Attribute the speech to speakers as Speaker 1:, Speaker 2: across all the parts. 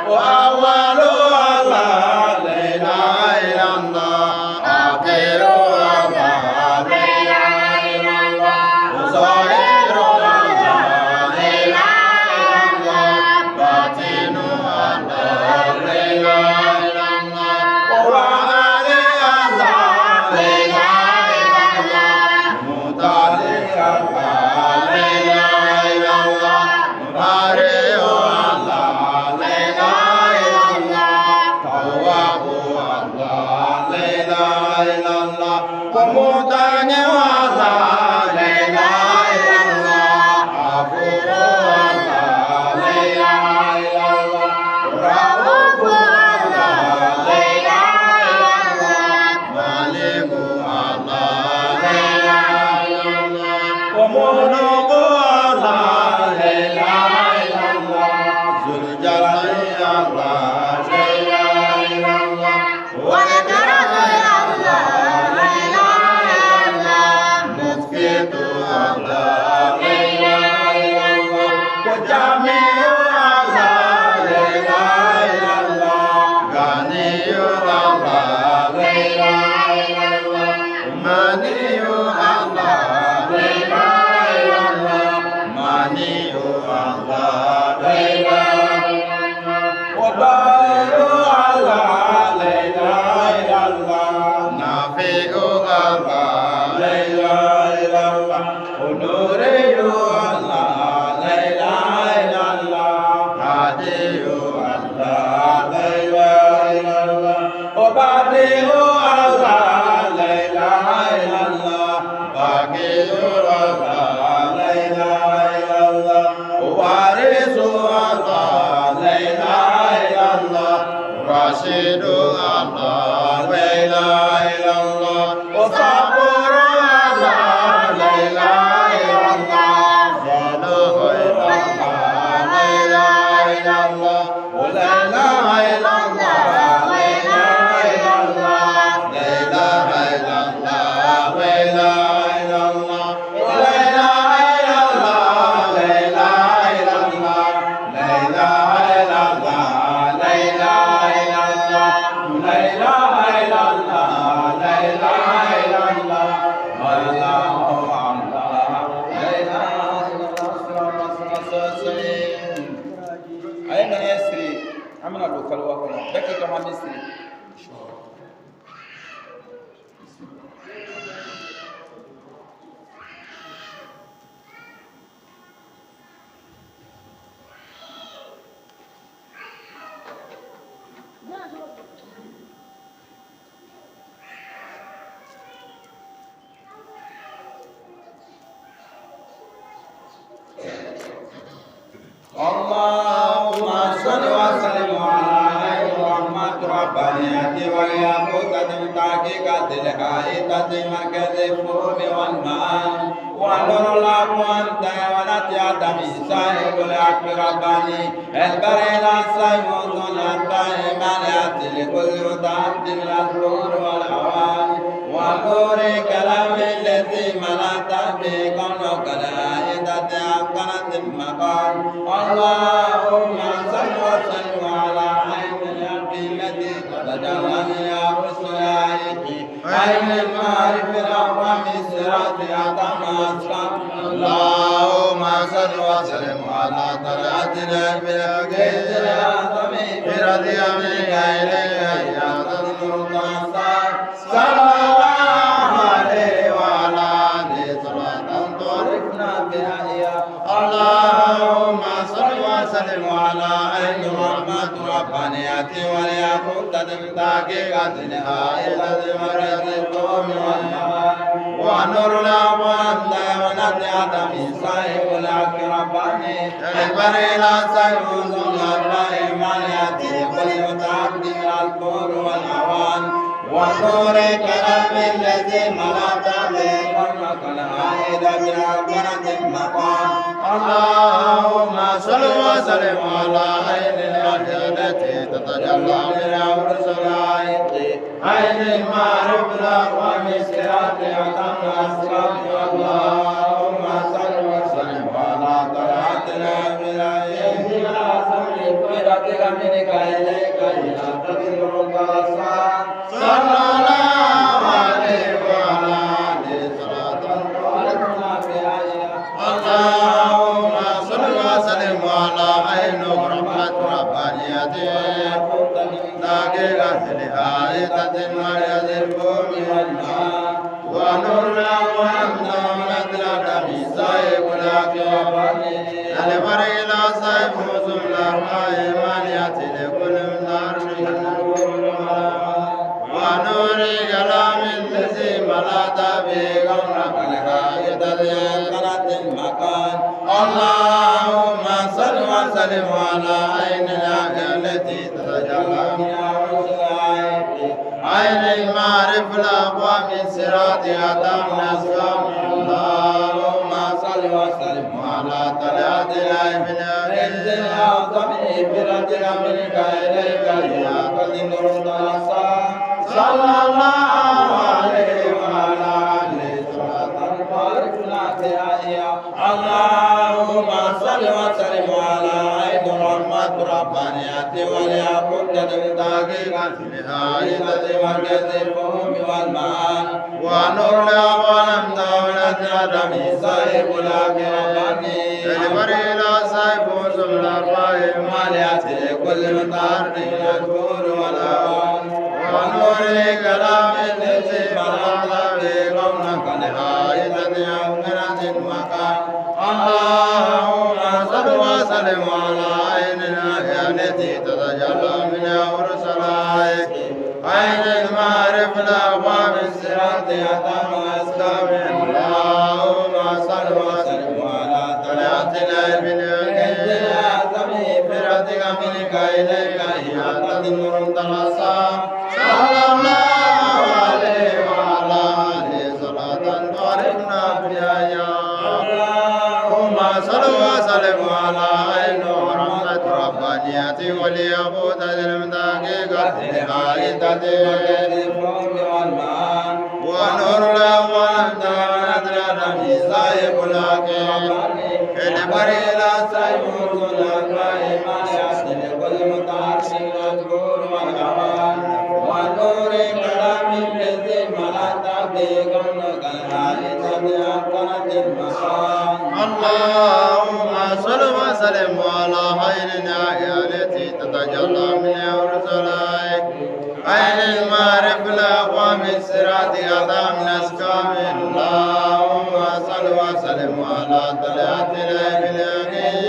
Speaker 1: وأول الله لا إله إلا الله آخر الله لا إله إلا الله وظاهر الله لا إله إلا الله باطن الله لا إله إلا الله ووعد الله لا إله إلا الله مطلع الله لا إله إلا الله مبارئ الله لا إله إلا الله تواب الله لا إله إلا الله ومطلع الله لا إله إلا الله غفور الله لا إله إلا الله رؤوف الله لا إله إلا الله مالك الله لا إله إلا الله وملك الله لا إله إلا الله ذو الجلال الله لا إله إلا الله والكرم الله لا إله إلا الله مسكت الله لا إله إلا الله وجميع الله لا إله إلا الله غني الله لا إله إلا الله ماني الله لا إله إلا الله ماني الله لا إله إلا الله وبارئ الله لا إله إلا الله نافع الله لا إله إلا الله ونوري الله لا إله إلا الله هادي الله لا إله إلا الله وبديع الله لا إله إلا الله باقي الله لا إله إلا الله ووارث الله لا إله إلا الله راشد الله لا إله إلا الله وصبر الله لا إله إلا الله صالح الله لا إله إلا الله ولا إله إلا الله لا إله إلا الله لا إله إلا الله لا إله إلا الله ولا إله إلا الله لا إله إلا الله لا إله إلا الله لا إله إلا الله لا إله إلا الله لا إله إلا الله الله لا إله إلا الله أين يسري عمنا لو كلوا كنا دك كمان يسري اللهم صل وسلم على عين رحمة ربانية والياقوتة تحقيقة الحائطة مركز الفهوم والمعاني ونور الأقوام ونتيات من صاحب الحق رباني البريد السيوط الطائمان يأتي لكل متعد الأسرور والأواني ونور كلام الذي ملأت به كونك الحائطة أقنت المقام اللهم صل وسلم على عين اليقين التي تتجلى يا رسل عين المعرف الأقوام الصراط أعظم أسقام اللهم صل وسلم على طلعة بالعقيد الأعظم برضي أمرك إليك يا تذكر صلى الله عليه وعلى آله صلاة تعرفنا بها اللهم صل وسلم على عين رحمة ربانية والياقوتة تحقيقة الحائطة مركز القوم والنوى ونور الأبواب ونتيات من صاحب الحق رباني البريد سيفوز الإيمان يأتي كل متعد من الكور والأوان ونور كلام الذي ملأت به كونك العائدة بأكبرة المقام اللهم صل وسلم على عين الأرض التي تتجلى من عرس العائق عين المعرف الأقوام الصراط أتم أسرار اللهم صل وسلم على طلعة الأنبياء إلى سمع فرد بفضلك منك إليك يا تدل الرسول صلى الله عليه وعلى آله صلاة وعليكنا بها اللهم صل وسلم على عين رحمة ربانيته دقيقة لآية مريض الفم والماء ونور وأمنا ونتلك بسائب الأكبر الفريق لا سيف مسلم الأرحاء مانية لكل من ونور كلام الذي ملأت به كونك لغاية ذكرة المكان اللهم صل وسلم على عين الآية التي تتجلى عين المعرف الأقوام الصراط أتم نسلم اللهم صل وسلم على طلعة العين العز الأعظم برجل منك إليك يا قدر الصلاة صلى الله عليه وعلى آله صلاة باركنا فيها اللهم صل وسلم على عين رحمة ربانية وليكن تدقيقا لآية مركز الفهم والمعان ونور الأقوام دولة ميسائب الأكبر البريلا سيف سبل الأربع مالية لكل متعرض يذكر والأوان ونور كلام الذي بلغت به قومك لآية أمكنة المكان اللهم صل وسلم على عين الآية التي تتجلى منها ورسلائك عين المعرف الأقوام الصراط أتم أسلام اللهم صل وسلم على طلعة العلم اليقين برحمتك منك إليك يا تدمر تلصى صلى الله عليه وعلى آله صلاة باركنا فيها يا اللهم صل وسلم على عين رحمة ربانية وليقود المدقيقة لآية الفهم والمعان ونور الأقوام ونذر ميسائب الأكبر البريلا سيف الأكبر ما يحسن كل متعرش يذكر والأوان ونور كلام الذي ملأت به كونك الآية أمكنة المكان اللهم صل وسلم على عين الآية التي تتجلى منها ورسلائك عين المعرف الأقوام الصراط أتم نسكام اللهم صل وسلم على طلعة العين اليقين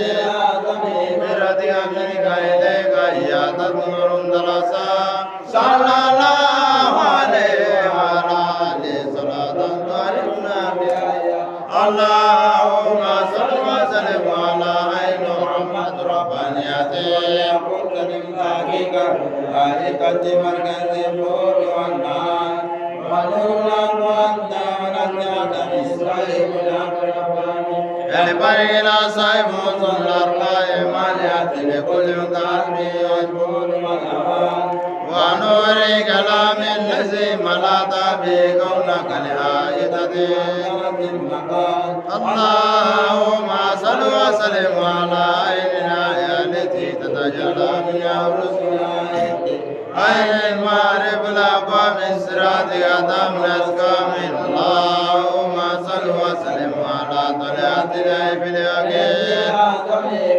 Speaker 1: برحمتك منك إليك يا تدمر الدرسا صلى الله عليه وعلى آله صلاة باركنا بها اللهم صل وسلم على عين رحمة ربانية كنت من تحقيق آية مركز النور والماء ونور وأنت ونزعت إسرائيل البريلا سيف الأربع مالية لكل متعرض يذكر والأوان ونور كلام الذي ملأت به كونك لآية المكان اللهم صل وسلم على عين الآية التي تتجلى منها رسلائك عين المعرف الأقوام الصراط أتم نسكام اللهم صل وسلم على طلعة العين اليقين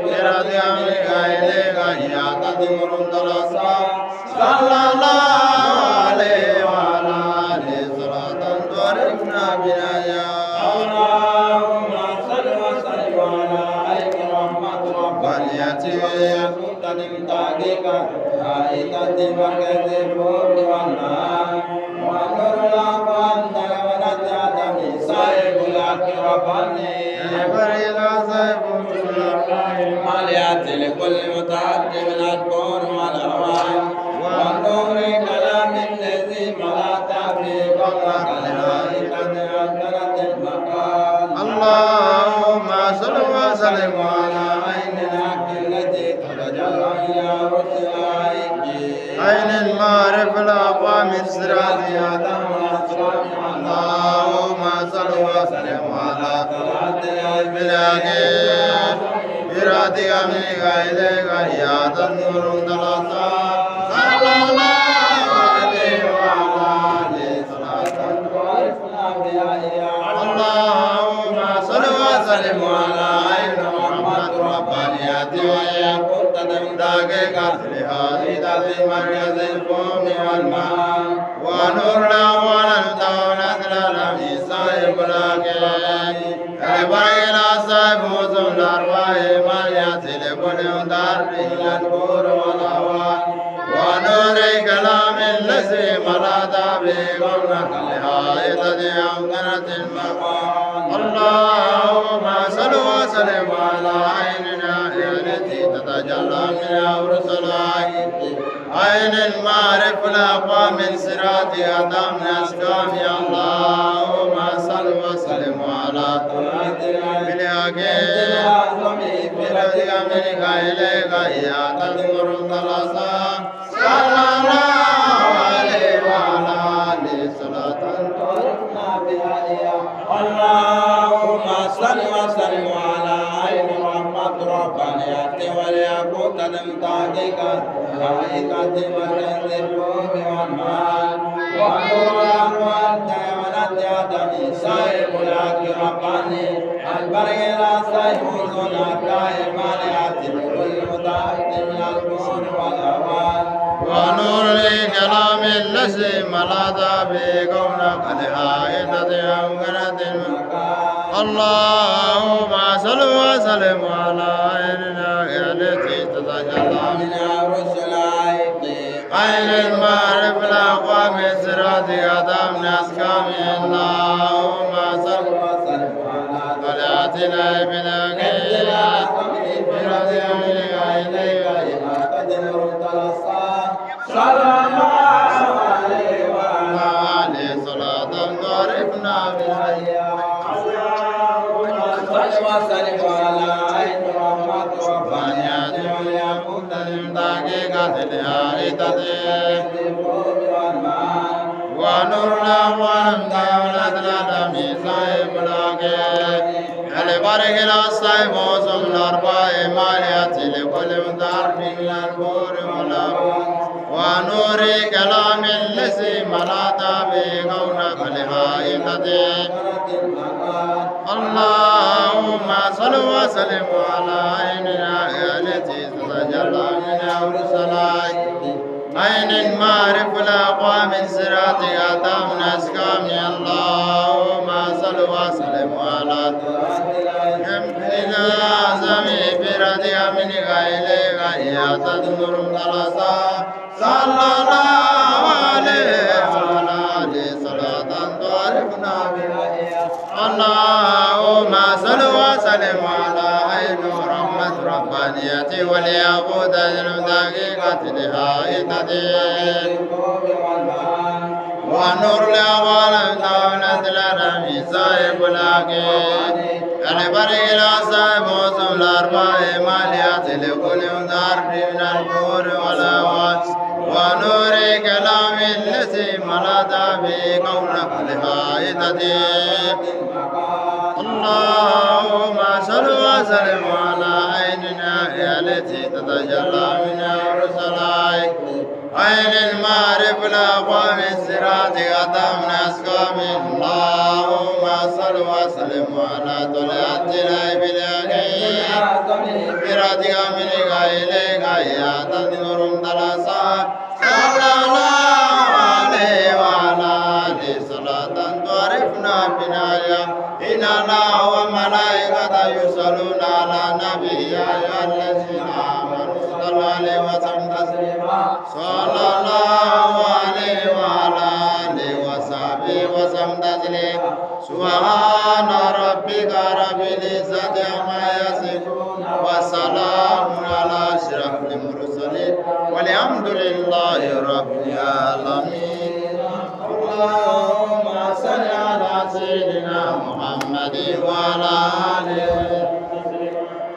Speaker 1: برحمتك منك إليك يا تدمر الدرسا صلى الله عليه وعلى آله صلاة باركنا بها يا اللهم صل وسلم على عين رحمة ربانية كنت من تحقيق آية مركز الفور والماء ونور الأقوام ونزعت ميسائب الأكبر البريلا سيف ماليات لكل متعد من الكون والأوان ونور كلام الذي ملأت به قولك لآية أمكنة المكان اللهم صل وسلم على عين الحق التي تتجلى إلى رسلائك عين المعرف الأقوام الصراط أتم اللهم صل وسلم على طلعة العلم اليقين برادك منك إليك يا تنور ثلاثة صلى الله عليه وعلى آله صلاة تعرفنا بها إياه اللهم صل وسلم على عين محمد ربانيته ويقول تدمداك كثرها لذات مركز القوم والماء ونورنا ونمتعنا ثلاثة في صاحب الأكيد البريلا صاحب وزم الأرواح من يأتي لكل دار إلى النور والهوى ونور كلام الذي ملأت به قولك لحائطة أمكنة المقام اللهم صل وسلم على عيننا التي تتجلى منها رسلك عين المعرف الأقوى من صراطها تم أسكام اللهم صل وسلم على باليقين برضك منك إليك يا تدمر الثلاثة صلى الله عليه وعلى آله صلاة تعرفنا بها إياه اللهم صل وسلم على عين محمد ربانيته وليكن تدمتعك حقيقة مركز القوم والمال ونور الأموال دائمة يدني صاحب الحق رباني البرق لا صاحب صنعك دائما يأتي لكل متعد من القرون والأوان ونور لكلام الذي ملأت به كونك لحائطة أمكنة اللهم صل وسلم على عيننا التي تتجلى منها رسلك عين المعرف الأقوى من صراطك تم أسكام اللهم صل وسلم على طلعتنا بالأكيد برضي منك إليك إذا تدمر الثلاثة صلى الله عليه وعلى آله صلاة تعرفنا بها وسلم على عين محمد ربانيته وليكن تدمتعك لحائطة ونورنا ونمتعنا ثلاثة في صاحب الأكيد البرق لا صاحب وصم الأربع ماليات لكل مدار من البور والأبوان ونور كلام الذي ملأت به كونك لحائطة اللهم صل وسلم على عيننا التي تتجلى منها رسلك عين المعرف الأقوى من صراطك تم أسكام اللهم صل وسلم على يمكن أعظمي برضي منك إليك يا تدمر ثلاثة صلى الله عليه وعلى آله صلاة تعرفنا بها اللهم صل وسلم على عين رحمة ربانيته والياقوت الدقيقة لحائطة ونور الأول دولة الأرمي صاحب الأكيد البرق لا صاحب وصم الأربع ماليات لكل دار من البور والأوان ونور كلام الذي ملأت به كونك لحائطة اللهم صل وسلم على عيننا التي تتجلى منها رسلك عين المعرف الأقوى من صراطك تم أسكام اللهم صل وسلم على طلعتنا باليقين برضك منك إليك يا تدمر ثلاثة صلى الله عليه وعلى آله صلاة تعرفنا بنايا إن الله وملائكته يصلون على النبي يا أيها الذين آمنوا صلوا عليه وسلم تسليما صلى الله عليه وعلى آله وصحبه وسلم تسليما سبحان ربك رب العزة عما يصفون وسلام على أشرف المرسلين والحمد لله رب العالمين اللهم صل على سيدنا محمد وعلى آله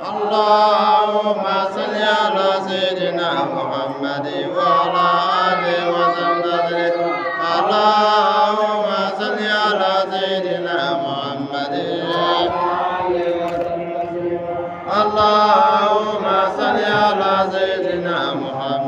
Speaker 1: اللهم صل على سيدنا محمد وعلى آله وسلم اللهم صل على سيدنا محمد الله